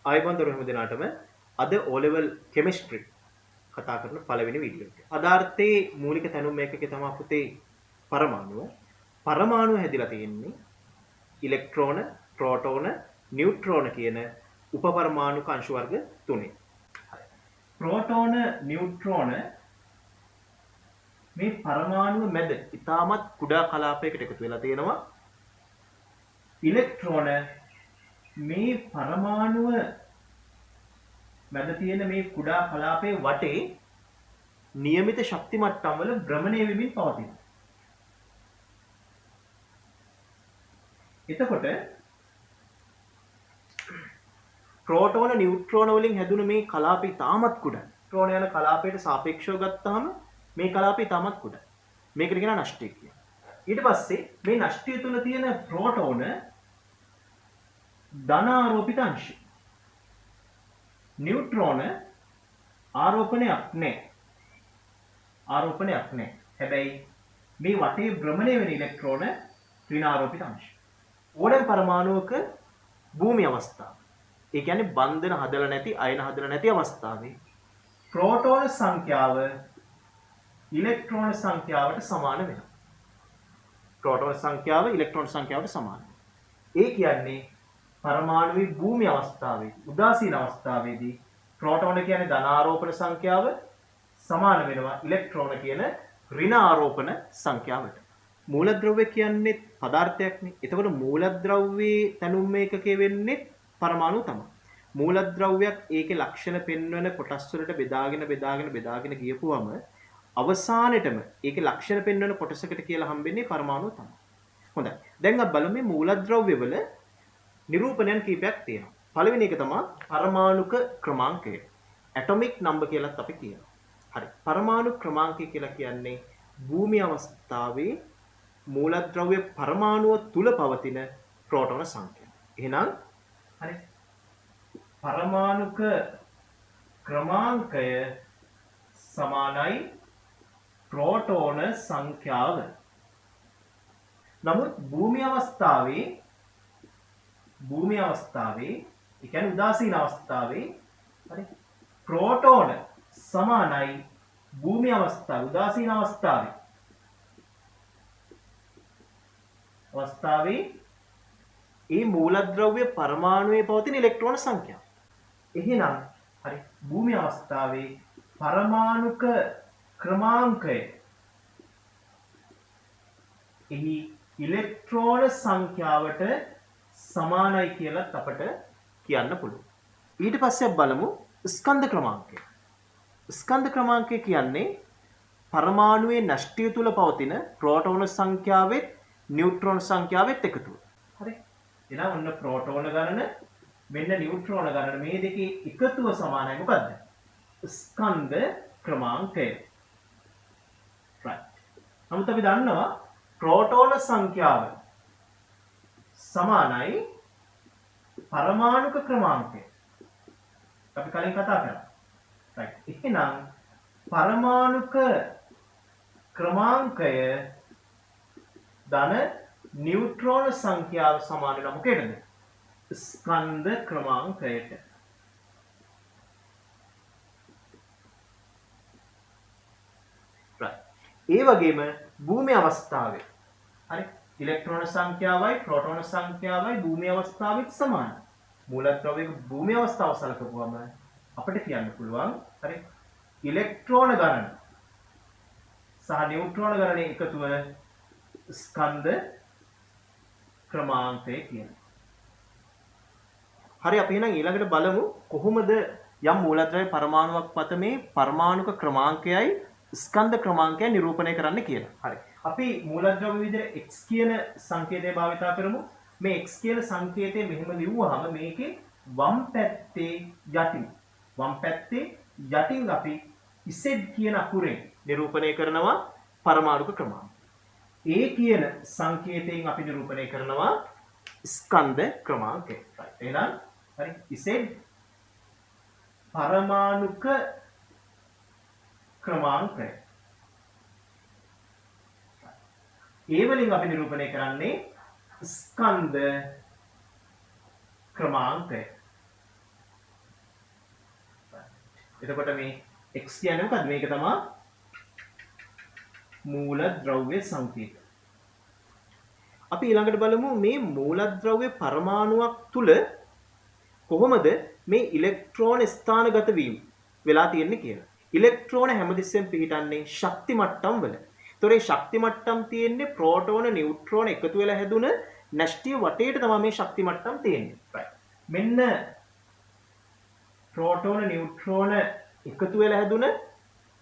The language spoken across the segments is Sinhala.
ආයුබෝවන් හැම දිනාටම අද O level chemistry කතා කරන පළවෙනි වීඩියෝ එක. පදාර්ථයේ මූලික තැනුම් මේකකේ තමයි පුතේ පරමාණුව. පරමාණුව හැදිලා තියෙන්නේ ඉලෙක්ට්‍රෝන, ප්‍රෝටෝන, නියුට්‍රෝන කියන උපපරමාණුක අංශු වර්ග තුනෙන්. ප්‍රෝටෝන, නියුට්‍රෝන මේ පරමාණුව මැද ඉතාමත් කුඩා කලාපයකට එකතු වෙලා තියෙනවා. ඉලෙක්ට්‍රෝන මේ පරමාණුව මැද තියෙන මේ කුඩා කලාපයේ වටේ નિયમિત ශක්ති මට්ටම් වල භ්‍රමණය වෙමින් පවතිනවා. එතකොට ප්‍රෝටෝන නියුට්‍රෝන වලින් හැදුණු මේ කලාපය තාමත් කුඩායි. ප්‍රෝටෝන යන කලාපයට සාපේක්ෂව ගත්තාම මේ කලාපය තාමත් කුඩායි. මේකට කියනවා නෂ්ටය කියලා. ඊට පස්සේ මේ නෂ්ටය තුල තියෙන ප්‍රෝටෝන ධනාරෝපිත අංශය. නියුට්‍රෝන ආරෝපණයක් නැහැ. ආරෝපණයක් නැහැ. හැබැයි මේ වටේ භ්‍රමණය වෙන ඉලෙක්ට්‍රෝන ඍණාරෝපිත අංශය. ඕනෑම පරමාණුවක භූමි අවස්ථාව. ඒ කියන්නේ බන්ධන හදලා නැති, අයන හදලා නැති අවස්ථාවේ ප්‍රෝටෝන සංඛ්‍යාව ඉලෙක්ට්‍රෝන සංඛ්‍යාවට සමාන වෙනවා. ප්‍රෝටෝන සංඛ්‍යාව ඉලෙක්ට්‍රෝන සංඛ්‍යාවට සමාන. ඒ කියන්නේ පරමාණුවේ භූමි අවස්ථාවේ උදාසීන අවස්ථාවේදී ප්‍රෝටෝන කියන්නේ ධනාරෝපණ සංඛ්‍යාව සමාන වෙනවා ඉලෙක්ට්‍රෝන කියන ඍණ ආරෝපණ සංඛ්‍යාවට. මූලද්‍රව්‍ය කියන්නේ පදාර්ථයක්නේ. එතකොට මූලද්‍රව්‍යයේ තැනුම් ඒකකයේ වෙන්නේ පරමාණු තමයි. මූලද්‍රව්‍යයක් ඒකේ ලක්ෂණ පෙන්වන කොටස් වලට බෙදාගෙන ගියපුවම අවසානෙටම ඒකේ ලක්ෂණ පෙන්වන කොටසකට කියලා හම්බෙන්නේ පරමාණු තමයි. හොඳයි. දැන් අපි බලමු මේ මූලද්‍රව්‍ය වල නිරූපණයන් කීපයක් තියෙනවා. පළවෙනි එක තමයි පරමාණුක ක්‍රමාංකය. ඇටොමික් නම්බර් කියලාත් අපි කියනවා. හරි. පරමාණු ක්‍රමාංකය කියලා කියන්නේ භූමි අවස්ථාවේ මූලද්‍රව්‍ය පරමාණුව තුල පවතින ප්‍රෝටෝන සංඛ්‍යාව. එහෙනම් හරි. පරමාණුක ක්‍රමාංකය සමානයි ප්‍රෝටෝන සංඛ්‍යාව. නමුත් භූමි අවස්ථාවේ ඒ කියන්නේ උදාසීන අවස්ථාවේ හරි ප්‍රෝටෝන සමානයි භූමි අවස්ථාව උදාසීන අවස්ථාවේ ඒ මූලද්‍රව්‍ය පරමාණුවේ පවතින ඉලෙක්ට්‍රෝන සංඛ්‍යාව. එහෙනම් හරි භූමි අවස්ථාවේ පරමාණුක ක්‍රමාංකය එහි ඉලෙක්ට්‍රෝන සංඛ්‍යාවට සමානයි කියලා අපට කියන්න පුළුවන්. ඊට පස්සේ අපි බලමු ස්කන්ධ ක්‍රමාංකය. ස්කන්ධ ක්‍රමාංකය කියන්නේ පරමාණුවේ නෂ්ටය තුල පවතින ප්‍රෝටෝන සංඛ්‍යාවෙත් නියුට්‍රෝන සංඛ්‍යාවෙත් එකතුව. හරි. එහෙනම් ඔන්න ප්‍රෝටෝන ගණන මෙන්න නියුට්‍රෝන ගණන මේ දෙකේ එකතුව සමානයි මොකද්ද? ස්කන්ධ ක්‍රමාංකය. right. නමුත් අපි දන්නවා ප්‍රෝටෝන සංඛ්‍යාව සමානයි පරමාණුක ක්‍රමාංකය. අපි කලින් කතා කරා. right. එහෙනම් පරමාණුක ක්‍රමාංකය ධන නියුට්‍රෝන සංඛ්‍යාව සමාන වෙනවා මොකේද? ස්කන්ධ ක්‍රමාංකයට. right. ඒ වගේම භූමි අවස්ථාවේ හරි ඉලෙක්ට්‍රෝන සංඛ්‍යාවයි ප්‍රෝටෝන සංඛ්‍යාවයි භූමි අවස්ථාවෙත් සමානයි. මූලද්‍රව්‍යයක භූමි අවස්ථාව සලකපුවම අපිට කියන්න පුළුවන් හරි ඉලෙක්ට්‍රෝන ගණන සහ නියුට්‍රෝන ගණනේ එකතුව ස්කන්ධ ක්‍රමාංකය කියනවා. හරි අපි එහෙනම් ඊළඟට බලමු කොහොමද යම් මූලද්‍රව්‍ය පරමාණුවක් මත මේ පරමාණුක ක්‍රමාංකයයි ස්කන්ධ ක්‍රමාංකය නිරූපණය කරන්න කියලා. හරි. අපි මූලද්‍රව්‍ය විදිහට x කියන සංකේතය භාවිතා කරමු. මේ x කියන සංකේතය මෙහෙම ලිව්වහම මේකේ වම් පැත්තේ යටින් අපි z කියන අකුරෙන් නිරූපණය කරනවා පරමාණුක ක්‍රමාංකය. a කියන සංකේතයෙන් අපි නිරූපණය කරනවා ස්කන්ධ ක්‍රමාංකය. right. එහෙනම් හරි z පරමාණුක ක්‍රමාංකය. ඒ වලින් අපි නිරූපණය කරන්නේ ස්කන්ධ ක්‍රමාංකය. එතකොට මේ x කියන්නේ මොකද්ද? මේක තමයි මූලද්‍රව්‍ය සංකේත. අපි ඊළඟට බලමු මේ මූලද්‍රව්‍ය පරමාණුවක් තුල කොහොමද මේ ඉලෙක්ට්‍රෝන ස්ථානගත වීම වෙලා තියෙන්නේ කියලා. ඉලෙක්ට්‍රෝන හැමතිස්සෙම පිහිටන්නේ ශක්ති මට්ටම් වල. ඒතොර මේ ශක්ති මට්ටම් තියෙන්නේ ප්‍රෝටෝන නියුට්‍රෝන එකතු වෙලා හැදුන නැස්ටිය වටේට තමයි මේ ශක්ති මට්ටම් තියෙන්නේ. right. මෙන්න ප්‍රෝටෝන නියුට්‍රෝන එකතු වෙලා හැදුන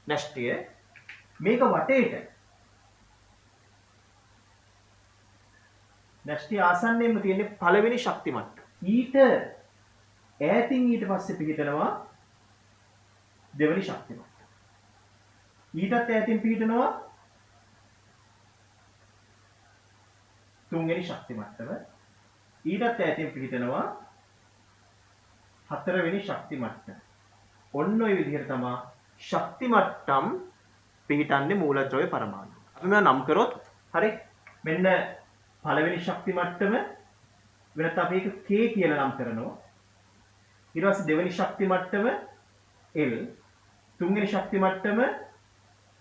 නැස්ටිය මේක වටේට නැස්ටිය ආසන්නයෙන්ම තියෙන්නේ පළවෙනි ශක්ති මට්ටම. ඊට ඈතින් ඊට පස්සේ පිහිටනවා දෙවෙනි ශක්ති මට්ටම. ඊටත් ඈතින් පිහිටනවා තුන්වෙනි ශක්ති මට්ටම. ඊටත් ඈතින් පිහිටනවා හතරවෙනි ශක්ති මට්ටම. ඔන්න ඔය විදිහට තමයි ශක්ති මට්ටම් පිහිටන්නේ මූලද්‍රව්‍ය පරමාණු. අපි මේවා නම් කරොත් හරි. මෙන්න පළවෙනි ශක්ති මට්ටම වෙනත් අපි ඒක K කියලා නම් කරනවා. ඊට පස්සේ දෙවෙනි ශක්ති මට්ටම L, තුන්වෙනි ශක්ති මට්ටම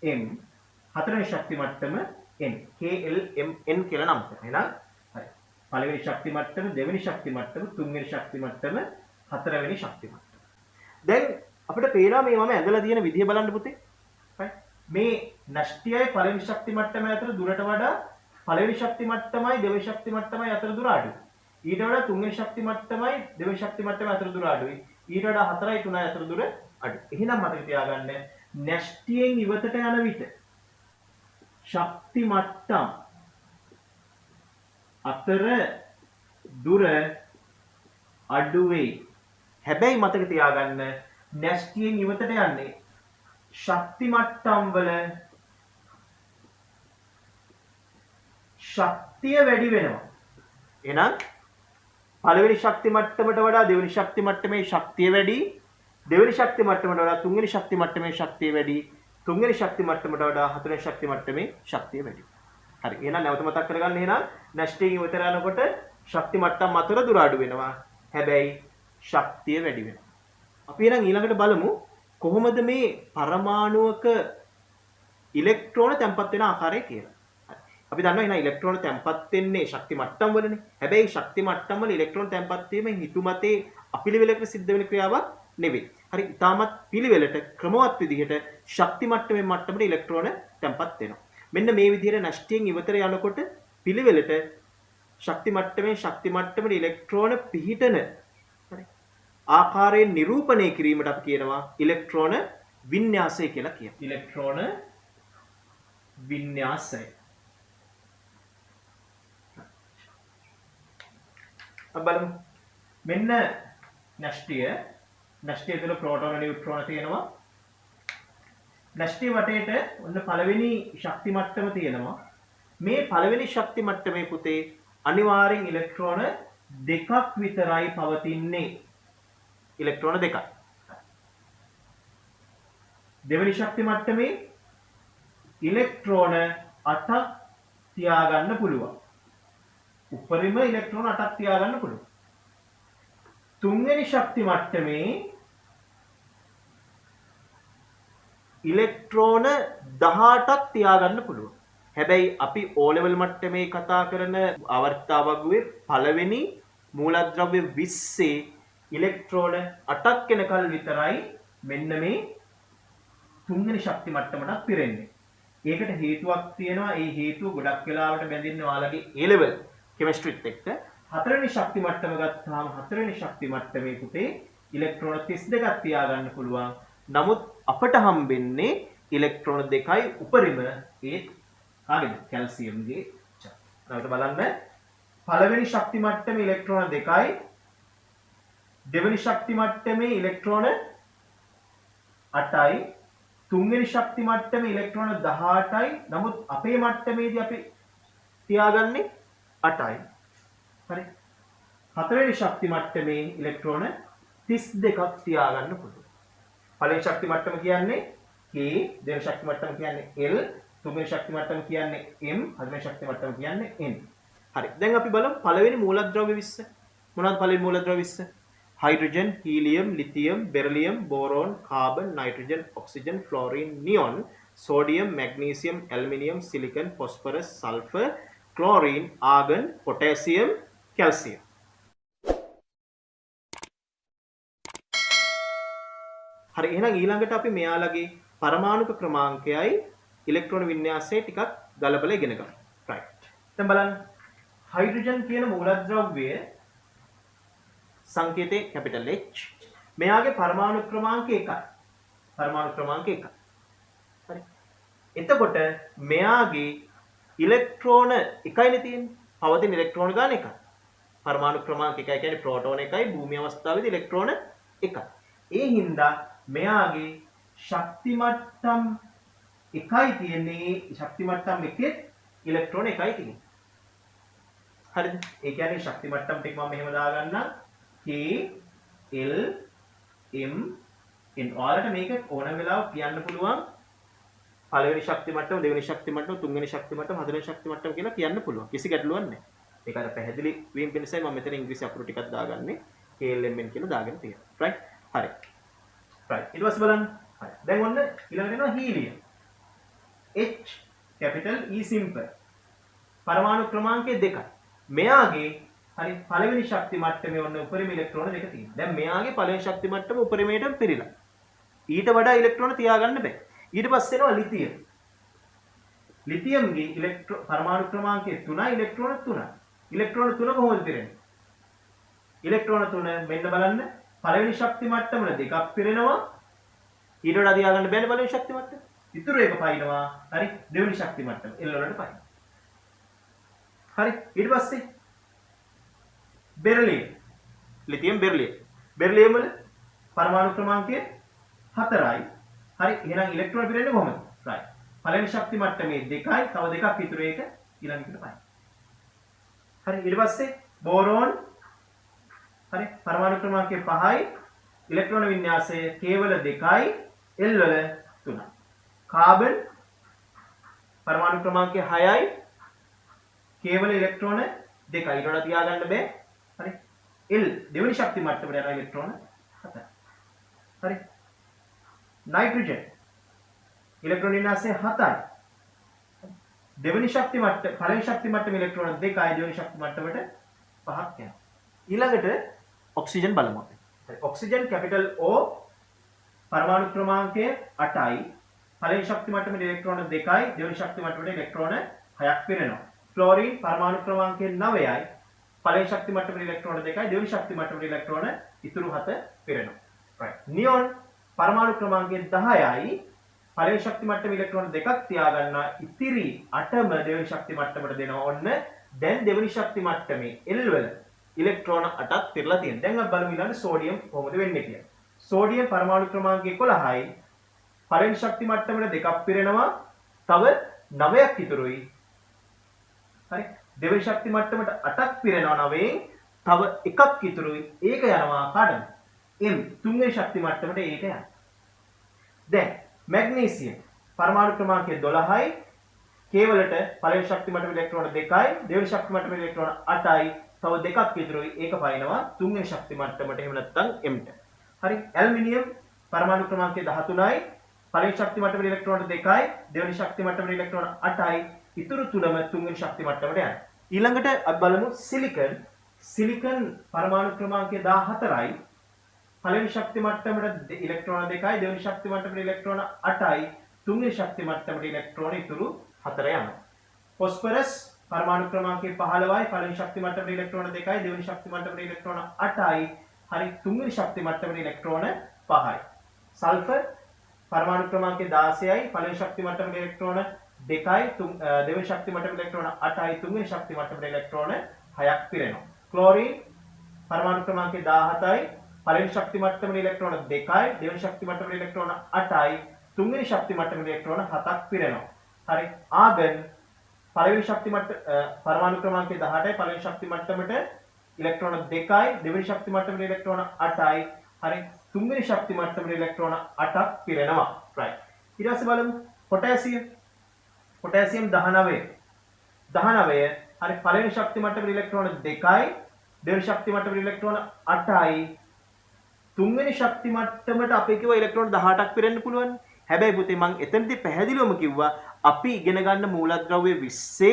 M, හතරවෙනි ශක්ති මට්ටම N. K L M N කියලා නම් කරනවා. එහෙනම් හරි. පළවෙනි ශක්ති මට්ටම, දෙවෙනි ශක්ති මට්ටම, තුන්වෙනි ශක්ති මට්ටම, හතරවෙනි ශක්ති මට්ටම. දැන් අපිට පේනවා මේ මම ඇඳලා තියෙන විදිය බලන්න පුතේ. right. මේ නැස්ටියයි පළවෙනි ශක්ති මට්ටම අතර දුරට වඩා පළවෙනි ශක්ති මට්ටමයි දෙවෙනි ශක්ති මට්ටමයි අතර දුර අඩුයි. ඊට වඩා තුන්වෙනි ශක්ති මට්ටමයි දෙවෙනි ශක්ති මට්ටමයි අතර දුර අඩුයි. ඊට වඩා 4යි 3යි අතර දුර අඩුයි. එහෙනම් මතක තියාගන්න නැස්ටියෙන් ඉවතට යන විට ශක්ති මට්ටම් අතර දුර අඩු වෙයි. හැබැයි මතක තියාගන්න නැස්ටියෙන් ඉවතට යන්නේ ශක්ති මට්ටම් වල ශක්තිය වැඩි වෙනවා. එහෙනම් පළවෙනි ශක්ති මට්ටමට වඩා දෙවෙනි ශක්ති මට්ටමේ ශක්තිය වැඩි, දෙවෙනි ශක්ති මට්ටමට වඩා තුන්වෙනි ශක්ති මට්ටමේ ශක්තිය වැඩි, තුන්වෙනි ශක්ති මට්ටමට වඩා හතරවෙනි ශක්ති මට්ටමේ ශක්තිය වැඩි. හරි. එහෙනම් නැවත මතක් කරගන්න. එහෙනම් නැස්ටියෙන් ඉවතට යනකොට ශක්ති මට්ටම් අතර දුර අඩු වෙනවා. හැබැයි ශක්තිය වැඩි වෙනවා. අපි එහෙනම් ඊළඟට බලමු කොහොමද මේ පරමාණුවක ඉලෙක්ට්‍රෝන තැන්පත් වෙන ආකාරය කියලා. අපි දන්නවා එහෙනම් ඉලෙක්ට්‍රෝන තැන්පත් වෙන්නේ ශක්ති මට්ටම් වලනේ. හැබැයි ශක්ති මට්ටම් වල ඉලෙක්ට්‍රෝන තැන්පත් වීම හිතුමතේ අපිළිවෙලකට සිද්ධ වෙන ක්‍රියාවක් නෙවෙයි. හරි. ඊටමත් පිළිවෙලට ක්‍රමවත් විදිහට ශක්ති මට්ටමෙන් මට්ටමට ඉලෙක්ට්‍රෝන තැන්පත් වෙනවා. මෙන්න මේ විදිහට නැස්ටියෙන් ඉවතට යනකොට පිළිවෙලට ශක්ති මට්ටමට ඉලෙක්ට්‍රෝන පිහිටන හරි ආකාරයෙන් නිරූපණය කිරීමට අපි කියනවා ඉලෙක්ට්‍රෝන වින්‍යාසය කියලා කියනවා. ඉලෙක්ට්‍රෝන වින්‍යාසය. අපි බලමු. මෙන්න නැස්ටිය තුළ ප්‍රෝටෝන නියුට්‍රෝන තියෙනවා. නැස්ටිය වටේට ඔන්න පළවෙනි ශක්ති මට්ටම තියෙනවා. මේ පළවෙනි ශක්ති මට්ටමේ පුතේ අනිවාර්යෙන් ඉලෙක්ට්‍රෝන දෙකක් විතරයි පවතින්නේ. ඉලෙක්ට්‍රෝන දෙකක්. දෙවෙනි ශක්ති මට්ටමේ ඉලෙක්ට්‍රෝන 8ක් තියාගන්න පුළුවන්. උපරිම ඉලෙක්ට්‍රෝන 8ක් තියාගන්න පුළුවන්. තුන්වෙනි ශක්ති මට්ටමේ ඉලෙක්ට්‍රෝන 18ක් තියාගන්න පුළුවන්. හැබැයි අපි O level මට්ටමේ කතා කරන ආවර්තිතාවගුවේ පළවෙනි මූලද්‍රව්‍ය 20 ඉලෙක්ට්‍රෝන 8ක් වෙනකල් විතරයි මෙන්න මේ තුන්වෙනි ශක්ති මට්ටමට පිරෙන්නේ. ඒකට හේතුවක් තියෙනවා. ඒ හේතුව ගොඩක් වෙලාවට බැඳින්නේ ඔයාලගේ A level කෙමිස්ට්‍රිත් එක්ක. හතරවෙනි ශක්ති මට්ටම ගත්තාම හතරවෙනි ශක්ති මට්ටමේ පුතේ ඉලෙක්ට්‍රෝන 32ක් තියාගන්න පුළුවන්. නමුත් අපට හම්බෙන්නේ ඉලෙක්ට්‍රෝන 2යි උපරිම ඒ කාගේද? කැල්සියම්ගේ. නැවත බලන්න. පළවෙනි ශක්ති මට්ටමේ ඉලෙක්ට්‍රෝන 2යි. දෙවෙනි ශක්ති මට්ටමේ ඉලෙක්ට්‍රෝන 8යි. තුන්වෙනි ශක්ති මට්ටමේ ඉලෙක්ට්‍රෝන 18යි. නමුත් අපේ මට්ටමේදී අපි තියාගන්නේ 8යි. හරි. හතරවෙනි ශක්ති මට්ටමේ ඉලෙක්ට්‍රෝන 32ක් තියාගන්න පුළුවන්. පළවෙනි ශක්ති මට්ටම කියන්නේ K, දෙවෙනි ශක්ති මට්ටම කියන්නේ L, තුන්වෙනි ශක්ති මට්ටම කියන්නේ M, හතරවෙනි ශක්ති මට්ටම කියන්නේ N. හරි. දැන් අපි බලමු පළවෙනි මූලද්‍රව්‍ය 20. මොනවද පළවෙනි මූලද්‍රව්‍ය 20? hydrogen, helium, lithium, beryllium, boron, carbon, nitrogen, oxygen, fluorine, neon, sodium, magnesium, aluminium, silicon, phosphorus, sulfur, chlorine, argon, potassium, calcium. හරි එහෙනම් ඊළඟට අපි මෙයාලගේ පරමාණුක ක්‍රමාංකයයි ඉලෙක්ට්‍රෝන වින්‍යාසය ටිකක් ගලපලා ඉගෙන ගමු. right. දැන් බලන්න හයිඩ්‍රජන් කියන මූලද්‍රව්‍යය සංකේතය capital H. මෙයාගේ පරමාණු ක්‍රමාංකය 1යි. පරමාණු ක්‍රමාංකය 1යි. හරි. එතකොට මෙයාගේ ඉලෙක්ට්‍රෝන 1යිනේ තියෙන්නේ. පවතින ඉලෙක්ට්‍රෝන ගාන 1යි. පරමාණු ක්‍රමාංක 1යි කියන්නේ ප්‍රෝටෝන 1යි භූමි අවස්ථාවේදී ඉලෙක්ට්‍රෝන 1යි. ඒ හින්දා මෙයාගේ ශක්ති මට්ටම් 1යි තියෙන්නේ. ශක්ති මට්ටම් 1 ඉලෙක්ට්‍රෝන 1යි තියෙන්නේ. හරිද? ඒ කියන්නේ ශක්ති මට්ටම් ටික මම මෙහෙම දාගන්නම්. K L M N. ඔයාලට මේක ඕන වෙලාවක කියන්න පුළුවන්. පළවෙනි ශක්ති මට්ටම, දෙවෙනි ශක්ති මට්ටම, තුන්වෙනි ශක්ති මට්ටම, හතරවෙනි ශක්ති මට්ටම කියලා කියන්න පුළුවන්. කිසි ගැටලුවක් නැහැ. ඒක අර පැහැදිලි වීම පිණිසයි මම මෙතන ඉංග්‍රීසි අකුරු ටිකක් දාගන්නේ. K L M N කියලා දාගෙන තියෙනවා. right? හරි. right. ඊට පස්සේ බලන්න. හරි. දැන් ඔන්න ඊළඟට එනවා helium. H capital E simple. පරමාණු ක්‍රමාංකය 2යි. මෙයාගේ හරි පළවෙනි ශක්ති මට්ටමේ ඔන්න උපරිම ඉලෙක්ට්‍රෝන දෙක තියෙනවා. දැන් මෙයාගේ පළවෙනි ශක්ති මට්ටම උපරිමයටම පිරීලා. ඊට වඩා ඉලෙක්ට්‍රෝන තියාගන්න බෑ. ඊට පස්සේ එනවා ලිතියම්. ලිතියම්ගේ පරමාණු ක්‍රමාංකය 3යි ඉලෙක්ට්‍රෝන 3යි. ඉලෙක්ට්‍රෝන 3 කොහොමද පිරෙන්නේ? ඉලෙක්ට්‍රෝන 3 මෙන්න බලන්න පළවෙනි ශක්ති මට්ටම වල දෙකක් පිරෙනවා. ඊට වඩා තියාගන්න බෑනේ පළවෙනි ශක්ති මට්ටම. ඉතුරු එක පයින්නවා. හරි දෙවෙනි ශක්ති මට්ටම L වලට පයින්. හරි ඊට පස්සේ beryllium lithium beryllium beryllium වල පරමාණු ක්‍රමාංකය 4යි. හරි එහෙනම් ඉලෙක්ට්‍රෝන පිරෙන්නේ කොහොමද? right. පළවෙනි ශක්ති මට්ටමේ 2යි තව දෙකක් ඉතුරු ඒක ඊළඟට පයින්. හරි ඊට පස්සේ boron හරි පරමාණු ක්‍රමාංකය 5යි ඉලෙක්ට්‍රෝන වින්‍යාසය K වල 2යි L වල 3යි. carbon පරමාණු ක්‍රමාංකය 6යි K වල ඉලෙක්ට්‍රෝන 2යි. ඊට වඩා තියාගන්න බෑ. හරි L දෙවෙනි ශක්ති මට්ටමට යන ඉලෙක්ට්‍රෝන 7යි. හරි nitrogen ඉලෙක්ට්‍රෝන වින්‍යාසය 7යි. දෙවෙනි ශක්ති මට්ටම පළවෙනි ශක්ති මට්ටම ඉලෙක්ට්‍රෝන 2යි දෙවෙනි ශක්ති මට්ටමට 5ක් යනවා. ඊළඟට ඔක්සිජන් බලමු අපි. හරි ඔක්සිජන් capital O පරමාණු ක්‍රමාංකය 8යි. පළවෙනි ශක්ති මට්ටමේ ඉලෙක්ට්‍රෝන 2යි දෙවෙනි ශක්ති මට්ටමේ ඉලෙක්ට්‍රෝන 6ක් පිරෙනවා. ෆ්ලෝරින් පරමාණු ක්‍රමාංකය 9යි. පළවෙනි ශක්ති මට්ටමේ ඉලෙක්ට්‍රෝන 2යි දෙවෙනි ශක්ති මට්ටමේ ඉලෙක්ට්‍රෝන ඉතුරු 7 පිරෙනවා. right. නියොන් පරමාණු ක්‍රමාංකය 10යි. පළවෙනි ශක්ති මට්ටමේ ඉලෙක්ට්‍රෝන 2ක් තියාගන්නා. ඉතිරි 8ම දෙවෙනි ශක්ති මට්ටමට දෙනවා. ඔන්න දැන් දෙවෙනි ශක්ති මට්ටමේ L වල ඉලෙක්ට්‍රෝන 8ක් පිරලා තියෙනවා. දැන් අපි බලමු ඊළඟ සෝඩියම් කොහොමද වෙන්නේ කියලා. සෝඩියම් පරමාණු ක්‍රමාංකය 11යි. පළවෙනි ශක්ති මට්ටමට 2ක් පිරෙනවා. තව 9ක් ඉතුරුයි. හරි දෙවෙනි ශක්ති මට්ටමට 8ක් පිරෙනවා 9න් තව එකක් ඉතුරුයි. ඒක යනවා කාටද? M තුන්වෙනි ශක්ති මට්ටමට ඒක යනවා. දැන් මැග්නීසියම් පරමාණු ක්‍රමාංකය 12යි. K වලට පළවෙනි ශක්ති මට්ටමේ ඉලෙක්ට්‍රෝන 2යි දෙවෙනි ශක්ති මට්ටමේ ඉලෙක්ට්‍රෝන 8යි. තව දෙකක් ඉතුරුයි. ඒක පයින්නවා තුන්වෙනි ශක්ති මට්ටමට එහෙම නැත්නම් M ට. හරි ඇල්මිනියම් පරමාණු ක්‍රමාංකය 13යි. පළවෙනි ශක්ති මට්ටමේ ඉලෙක්ට්‍රෝන 2යි දෙවෙනි ශක්ති මට්ටමේ ඉලෙක්ට්‍රෝන 8යි. ඉතුරු තුනම තුන්වෙනි ශක්ති මට්ටමට යනවා. ඊළඟට අපි බලමු සිලිකන්. සිලිකන් පරමාණු ක්‍රමාංකය 14යි. පළවෙනි ශක්ති මට්ටමට ඉලෙක්ට්‍රෝන 2යි දෙවෙනි ශක්ති මට්ටමට ඉලෙක්ට්‍රෝන 8යි. තුන්වෙනි ශක්ති මට්ටමට ඉලෙක්ට්‍රෝන ඉතුරු 4 යනවා. ෆොස්ෆරස් පරමාණු ක්‍රමාංකය 15යි. පළවෙනි ශක්ති මට්ටමට ඉලෙක්ට්‍රෝන 2යි දෙවෙනි ශක්ති මට්ටමට ඉලෙක්ට්‍රෝන 8යි. හරි තුන්වෙනි ශක්ති මට්ටමට ඉලෙක්ට්‍රෝන 5යි. සල්ෆර් පරමාණු ක්‍රමාංකය 16යි. පළවෙනි ශක්ති මට්ටමට ඉලෙක්ට්‍රෝන 2යි දෙවෙනි ශක්ති මට්ටමේ ඉලෙක්ට්‍රෝන 8යි තුන්වෙනි ශක්ති මට්ටමේ ඉලෙක්ට්‍රෝන 6ක් පිරෙනවා. ක්ලෝරින් පරමාණු ක්‍රමාංකය 17යි. පළවෙනි ශක්ති මට්ටමේ ඉලෙක්ට්‍රෝන 2යි දෙවෙනි ශක්ති මට්ටමේ ඉලෙක්ට්‍රෝන 8යි තුන්වෙනි ශක්ති මට්ටමේ ඉලෙක්ට්‍රෝන 7ක් පිරෙනවා. හරි ආගන් පළවෙනි ශක්ති මට්ටම පරමාණු ක්‍රමාංකය 18යි. පළවෙනි ශක්ති මට්ටමට ඉලෙක්ට්‍රෝන 2යි දෙවෙනි ශක්ති මට්ටමේ ඉලෙක්ට්‍රෝන 8යි. හරි තුන්වෙනි ශක්ති මට්ටමේ ඉලෙක්ට්‍රෝන 8ක් පිරෙනවා. right. ඊට පස්සේ බලමු පොටෑසියම්. පොටෑසියම් 19. 19 හරි පළවෙනි ශක්ති මට්ටමේ ඉලෙක්ට්‍රෝන 2යි දෙවෙනි ශක්ති මට්ටමේ ඉලෙක්ට්‍රෝන 8යි තුන්වෙනි ශක්ති මට්ටමට අපි කිව්වා ඉලෙක්ට්‍රෝන 18ක් පිරෙන්න පුළුවන්. හැබැයි පුතේ මම එතනදී පැහැදිලිවම කිව්වා අපි ඉගෙන ගන්න මූලද්‍රව්‍ය 20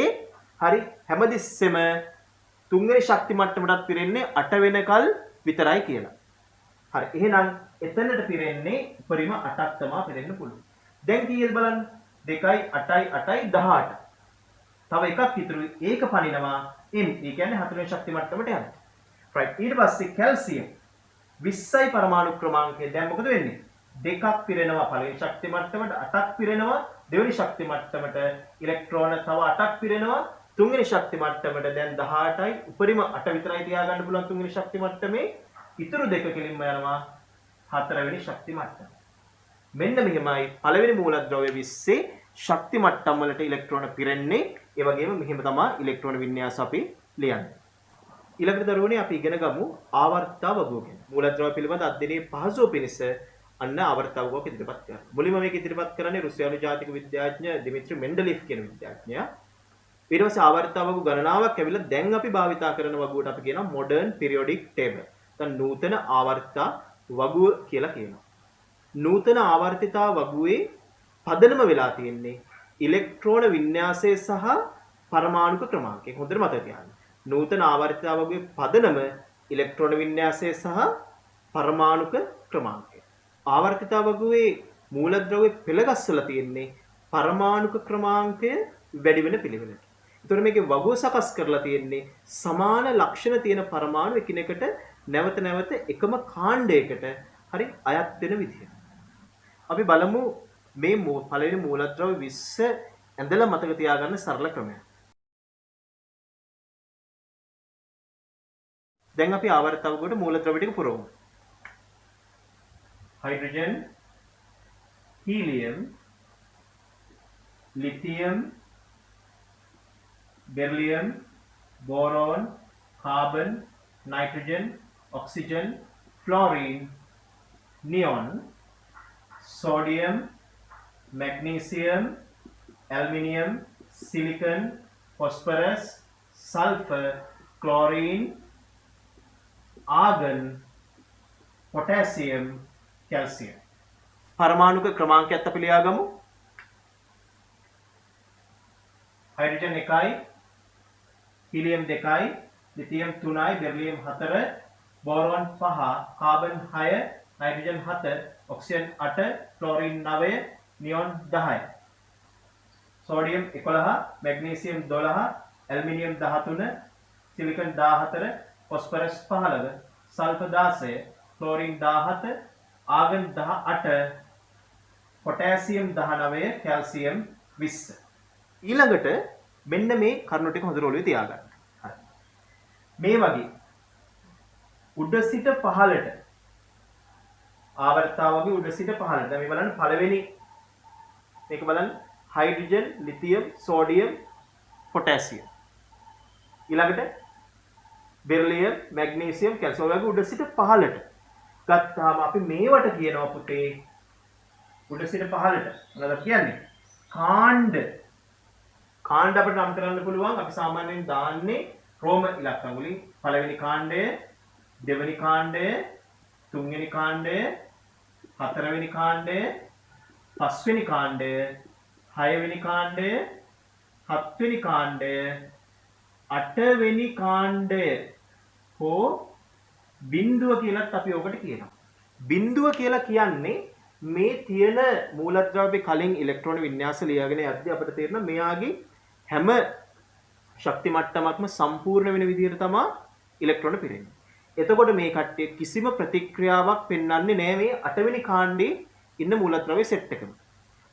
හරි හැමතිස්සෙම තුන්වෙනි ශක්ති මට්ටමටත් පිරෙන්නේ 8 වෙනකල් විතරයි කියලා. හරි. එහෙනම් එතනට පිරෙන්නේ උපරිම 8ක් තමයි පිරෙන්න පුළුවන්. දැන් කීයද බලන්න? 2යි 8යි 8යි 18. තව එකක් ඉතුරුයි. ඒක පනිනවා in. ඒ කියන්නේ හතරවෙනි ශක්ති මට්ටමට යනවා. right. ඊට පස්සේ කැල්සියම් 20යි පරමාණු ක්‍රමාංකය. දැන් මොකද වෙන්නේ? දෙකක් පිරෙනවා පළවෙනි ශක්ති මට්ටමට, 8ක් පිරෙනවා දෙවෙනි ශක්ති මට්ටමට, ඉලෙක්ට්‍රෝන තව 8ක් පිරෙනවා තුන්වෙනි ශක්ති මට්ටමට. දැන් 18යි උපරිම 8 විතරයි තියාගන්න පුළුවන් තුන්වෙනි ශක්ති මට්ටමේ. ඉතුරු දෙක කෙලින්ම යනවා හතරවෙනි ශක්ති මට්ටම. මෙන්න මෙහෙමයි පළවෙනි මූලද්‍රව්‍ය 20 ශක්ති මට්ටම් වලට ඉලෙක්ට්‍රෝන පිරෙන්නේ. ඒ වගේම මෙහෙම තමයි ඉලෙක්ට්‍රෝන වින්‍යාස අපි ලියන්නේ. ඊළඟට දරුවනේ අපි ඉගෙන ගමු ආවර්තතා වගුව ගැන. මූලද්‍රව්‍ය පිළිබඳ අධ්‍යයනයේ පහසුව පිණිස අන්න ආවර්තතා වගුවක් ඉදිරිපත් කරනවා. මුලින්ම මේක ඉදිරිපත් කරන්නේ රුසියානු ජාතික විද්‍යාඥ දිමිත්‍රි මෙන්ඩලිෆ් කියන විද්‍යාඥයා. ඊට පස්සේ ආවර්තතා වගුව ගණනාවක් ඇවිල්ලා දැන් අපි භාවිතා කරන වගුවට අපි කියනවා මොඩර්න් පිරියොඩික් ටේබල්. දැන් නූතන ආවර්තතා වගුව කියලා කියනවා. නූතන ආවර්තිතා වගුවේ පදනම වෙලා තියෙන්නේ ඉලෙක්ට්‍රෝන වින්‍යාසය සහ පරමාණුක ක්‍රමාංකය. හොඳට මතක තියාගන්න. නූතන ආවර්තිතා වගුවේ පදනම ඉලෙක්ට්‍රෝන වින්‍යාසය සහ පරමාණුක ක්‍රමාංකය. ආවර්තිතා වගුවේ මූලද්‍රව්‍ය පෙළගස්සලා තියෙන්නේ පරමාණුක ක්‍රමාංකය වැඩි වෙන පිළිවෙලට. ඒතකොට මේකේ වගුව සකස් කරලා තියෙන්නේ සමාන ලක්ෂණ තියෙන පරමාණු එකිනෙකට නැවත නැවත එකම කාණ්ඩයකට හරි අයත් වෙන විදිහ. අපි බලමු මේ පළවෙනි මූලද්‍රව්‍ය 20 ඇඳලා මතක තියාගන්න සරල ක්‍රමයක්. දැන් අපි ආවර්තක වගුවට මූලද්‍රව්‍ය ටික පුරවමු. Hydrogen, helium, lithium, beryllium, boron, carbon, nitrogen, oxygen, fluorine, neon, sodium, magnesium, aluminium, silicon, phosphorus, sulfur, chlorine, argon, potassium, calcium. පරමාණුක ක්‍රමාංකයත් අපි ලියාගමු. හයිඩ්‍රජන් 1යි, හීලියම් 2යි, ලිතියම් 3යි, beryllium 4, boron 5, carbon 6, nitrogen 7, oxygen 8, chlorine 9, neon 10. Sodium 11, magnesium 12, aluminium 13, silicon 14, phosphorus 15, sulphur 16, chlorine 17, argon 18, potassium 19, calcium 20. ඊළඟට මෙන්න මේ කරුණු ටික හොඳට ඔළුවේ තියාගන්න. හරි. මේ වගේ උඩ සිට පහළට ආවර්තතාව වගේ උඩ සිට පහළට. දැන් මේ බලන්න පළවෙනි මේක බලන්න හයිඩ්‍රජන්, ලිතියම්, සෝඩියම්, පොටෑසියම්. ඊළඟට බෙරිලියම්, මැග්නීසියම්, කැල්සියම් වගේ උඩ සිට පහළට ගත්තාම අපි මේවට කියනවා පුතේ උඩ සිට පහළට. මොනවද කියන්නේ? කාණ්ඩ. කාණ්ඩ අපිට නම් කරන්න පුළුවන්. අපි සාමාන්‍යයෙන් දාන්නේ රෝම ඉලක්කම් වලින් පළවෙනි කාණ්ඩය, දෙවෙනි කාණ්ඩය, තුන්වෙනි කාණ්ඩය, හතරවෙනි කාණ්ඩය, පස්වෙනි කාණ්ඩය, හයවෙනි කාණ්ඩය, හත්වෙනි කාණ්ඩය, අටවෙනි කාණ්ඩය හෝ බිඳුව කියලාත් අපි ඔකට කියනවා. බිඳුව කියලා කියන්නේ මේ තියෙන මූලද්‍රව්‍ය කලින් ඉලෙක්ට්‍රෝන වින්‍යාස ලියාගෙන යද්දී අපිට තේරෙනවා මෙයාගේ හැම ශක්ති මට්ටමක්ම සම්පූර්ණ වෙන විදිහට තමයි ඉලෙක්ට්‍රෝන පිරෙන්නේ. එතකොට මේ කට්ටිය කිසිම ප්‍රතික්‍රියාවක් පෙන්වන්නේ නැහැ මේ 8 වෙනි කාණ්ඩේ ඉන්න මූලද්‍රව්‍ය සෙට් එකම.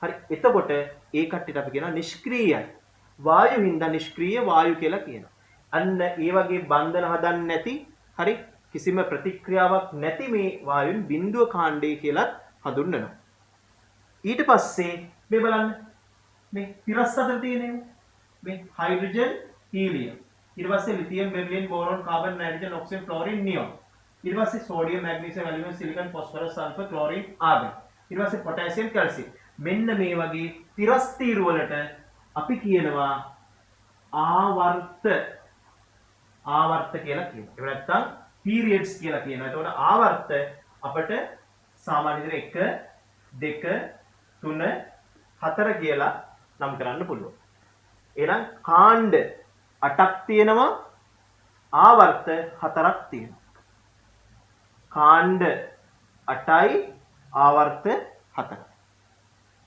හරි. එතකොට ඒ කට්ටියට අපි කියනවා නිෂ්ක්‍රීයයි. වායු හින්දා නිෂ්ක්‍රීය වායු කියලා කියනවා. අන්න ඒ වගේ බන්ධන හදන්නේ නැති හරි කිසිම ප්‍රතික්‍රියාවක් නැති මේ වායුන් බිඳුව කාණ්ඩය කියලා හඳුන්වනවා. ඊට පස්සේ මේ බලන්න මේ තිරස් අතර තියෙන මේ හයිඩ්‍රජන්, හීලියම්. ඊට පස්සේ lithium, beryllium, boron, carbon, nitrogen, oxygen, fluorine, neon. ඊට පස්සේ sodium, magnesium, aluminium, silicon, phosphorus, sulphur, chlorine, argon. ඊට පස්සේ පොටෑසියම්, කැල්සියම්. මෙන්න මේ වගේ තිරස් තීරු වලට අපි කියනවා ආවර්ත කියලා කියනවා. ඒ නැත්තම් පීරියඩ්ස් කියලා කියනවා. එතකොට ආවර්ත අපට සාමාන්‍ය විදිහට 1 2 3 4 කියලා නම් කරන්න පුළුවන්. එහෙනම් කාණ්ඩ 8ක් තියෙනවා ආවර්ත 4ක් තියෙනවා. කාණ්ඩ 8යි ආවර්ත 4යි.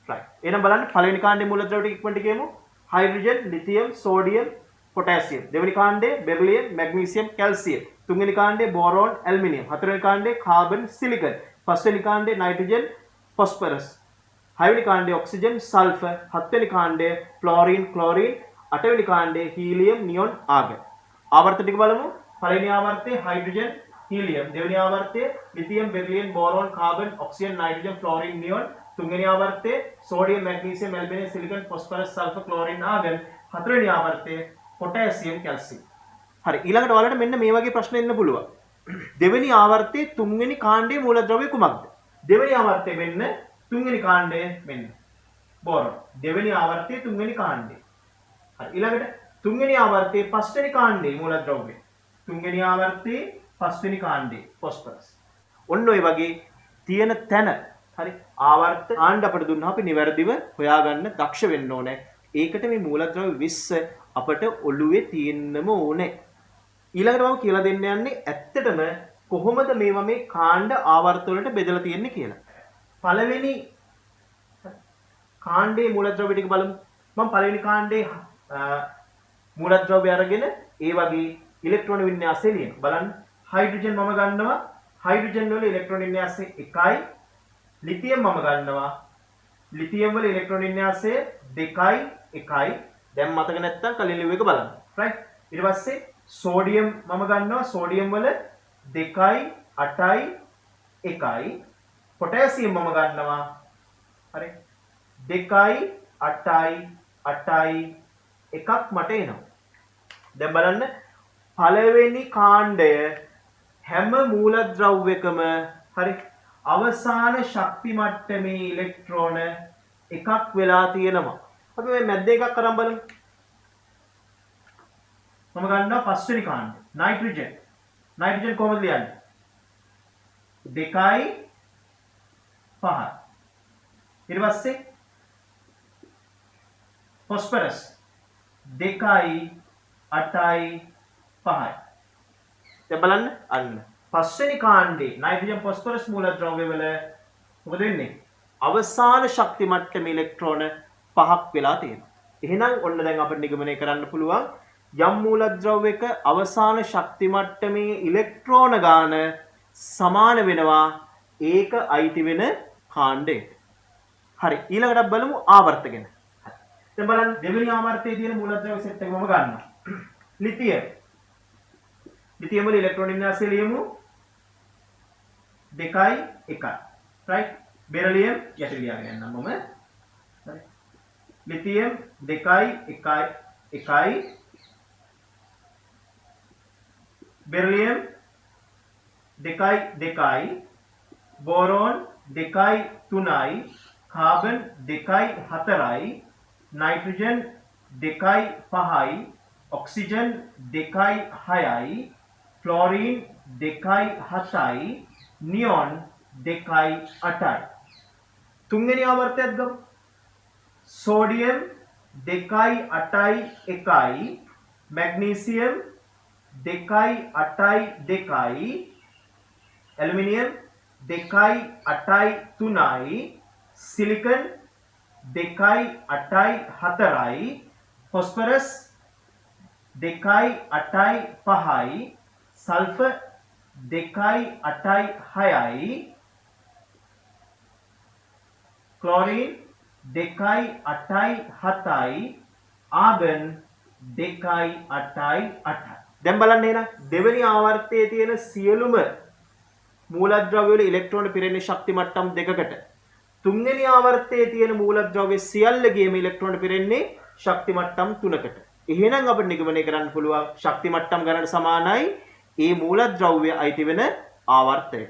right. එහෙනම් බලන්න පළවෙනි කාණ්ඩේ මූලද්‍රව්‍ය ටික ඉක්මනට කියමු. Hydrogen, lithium, sodium, potassium. දෙවෙනි කාණ්ඩේ බෙරිලියම්, මැග්නීසියම්, කැල්සියම්. තුන්වෙනි කාණ්ඩේ බෝරෝන්, ඇල්මිනියම්. හතරවෙනි කාණ්ඩේ කාබන්, සිලිකන්. පස්වෙනි කාණ්ඩේ නයිට්‍රජන්, ෆොස්ෆරස්. හයවෙනි කාණ්ඩේ ඔක්සිජන්, සල්ෆර්. හත්වෙනි කාණ්ඩේ ෆ්ලෝරින්, ක්ලෝරින්. අටවෙනි කාණ්ඩේ හීලියම්, නියොන්, ආගන්. ආවර්ත ටික බලමු. පළවෙනි ආවර්තයේ හයිඩ්‍රජන්, හීලියම්. දෙවෙනි ආවර්තයේ lithium, beryllium, boron, carbon, oxygen, nitrogen, fluorine, neon. තුන්වෙනි ආවර්තයේ sodium, magnesium, aluminium, silicon, phosphorus, sulphur, chlorine, argon. හතරවෙනි ආවර්තයේ පොටෑසියම්, කැල්සියම්. හරි, ඊළඟට ඔයාලට මෙන්න මේ වගේ ප්‍රශ්න එන්න පුළුවන්. දෙවෙනි ආවර්තයේ තුන්වෙනි කාණ්ඩයේ මූලද්‍රව්‍ය කුමක්ද? දෙවෙනි ආවර්තයේ වෙන්න තුන්වෙනි කාණ්ඩය මෙන්න බෝරෝන්. දෙවෙනි ආවර්තයේ තුන්වෙනි කාණ්ඩය. හරි, ඊළඟට තුන්වෙනි ආවර්තයේ පස්වෙනි කාණ්ඩයේ මූලද්‍රව්‍ය. තුන්වෙනි ආවර්තයේ පස්වෙනි කාණ්ඩයේ ෆොස්ෆරස්. ඔන්න ඔය වගේ තියෙන තැන හරි ආවර්ත කාණ්ඩ අපිට දුන්නා අපි නිවැරදිව හොයාගන්න දක්ෂ වෙන්න ඕනේ. ඒකට මේ මූලද්‍රව්‍ය 20 අපිට ඔළුවේ තියෙන්නම ඕනේ. ඊළඟට මම කියලා දෙන්න යන්නේ ඇත්තටම කොහොමද මේවා මේ කාණ්ඩ ආවර්ත වලට බෙදලා තියෙන්නේ කියලා. පළවෙනි කාණ්ඩයේ මූලද්‍රව්‍ය ටික බලමු. මම පළවෙනි කාණ්ඩයේ මූලද්‍රව්‍ය අරගෙන ඒ වගේ ඉලෙක්ට්‍රෝන වින්‍යාසය ලියනවා. බලන්න හයිඩ්‍රජන් මම ගන්නවා. හයිඩ්‍රජන් වල ඉලෙක්ට්‍රෝන වින්‍යාසය 1යි. ලිතියම් මම ගන්නවා. ලිතියම් වල ඉලෙක්ට්‍රෝන වින්‍යාසය 2යි 1යි. දැන් මතක නැත්තම් කලින් ලිව්ව එක බලන්න. right. ඊට පස්සේ සෝඩියම් මම ගන්නවා. සෝඩියම් වල 2යි 8යි 1යි. පොටෑසියම් මම ගන්නවා. හරි. 2යි 8යි 8යි එකක් මට එනවා. දැන් බලන්න පළවෙනි කාණ්ඩය හැම මූලද්‍රව්‍යකම හරි අවසාන ශක්ති මට්ටමේ ඉලෙක්ට්‍රෝන එකක් වෙලා තියෙනවා. අපි මේ මැද්ද එකක් අරන් බලමු. මම ගන්නවා පස්වෙනි කාණ්ඩය නයිට්‍රජන්. නයිට්‍රජන් කොහොමද ලියන්නේ? 2යි 5යි. ඊට පස්සේ ෆොස්ෆරස් 2යි 8යි 5යි. දැන් බලන්න අන්න පස්වෙනි කාණ්ඩේ නයිට්‍රජන් ෆොස්ෆරස් මූලද්‍රව්‍ය වල මොකද වෙන්නේ? අවසාන ශක්ති මට්ටමේ ඉලෙක්ට්‍රෝන 5ක් වෙලා තියෙනවා. එහෙනම් ඔන්න දැන් අපිට නිගමනය කරන්න පුළුවන් යම් මූලද්‍රව්‍යක අවසාන ශක්ති මට්ටමේ ඉලෙක්ට්‍රෝන ගාන සමාන වෙනවා ඒක අයිති වෙන කාණ්ඩයට. හරි, ඊළඟට බලමු ආවර්ත ගැන. දැන් බලන්න දෙවෙනි ආවර්තයේ තියෙන මූලද්‍රව්‍ය සෙට් එක මම ගන්නවා. ලිතියම්. ලිතියම් වල ඉලෙක්ට්‍රෝන වින්‍යාසය ලියමු 2යි 1යි. right. බෙරිලියම් යට ලියාගෙන යන්නම් මම. හරි. ලිතියම් 2යි 1යි 1යි. බෙරිලියම් 2යි 2යි. බෝරෝන් 2යි 3යි. කාබන් 2යි 4යි. නයිට්‍රජන් 2යි 5යි. ඔක්සිජන් 2යි 6යි. ෆ්ලෝරින් 2යි 7යි. නියොන් 2යි 8යි. තුන්වෙනි ආවර්තයත් ගමු. සෝඩියම් 2යි 8යි 1යි. මැග්නීසියම් 2යි 8යි 2යි. ඇලුමිනියම් 2යි 8යි 3යි. සිලිකන් 2යි 8යි 4යි. ෆොස්ෆරස් 2යි 8යි 5යි. සල්ෆර් 2යි 8යි 6යි. ක්ලෝරින් 2යි 8යි 7යි. ආගන් 2යි 8යි 8යි. දැන් බලන්න එහෙනම් දෙවෙනි ආවර්තයේ තියෙන සියලුම මූලද්‍රව්‍ය වල ඉලෙක්ට්‍රෝන පිරෙන්නේ ශක්ති මට්ටම් දෙකකට. තුන්වෙනි ආවර්තයේ තියෙන මූලද්‍රව්‍ය සියල්ලගේම ඉලෙක්ට්‍රෝන පිරෙන්නේ ශක්ති මට්ටම් 3කට. එහෙනම් අපිට නිගමනය කරන්න පුළුවන් ශක්ති මට්ටම් ගණනට සමානයි ඒ මූලද්‍රව්‍ය අයිති වෙන ආවර්තය.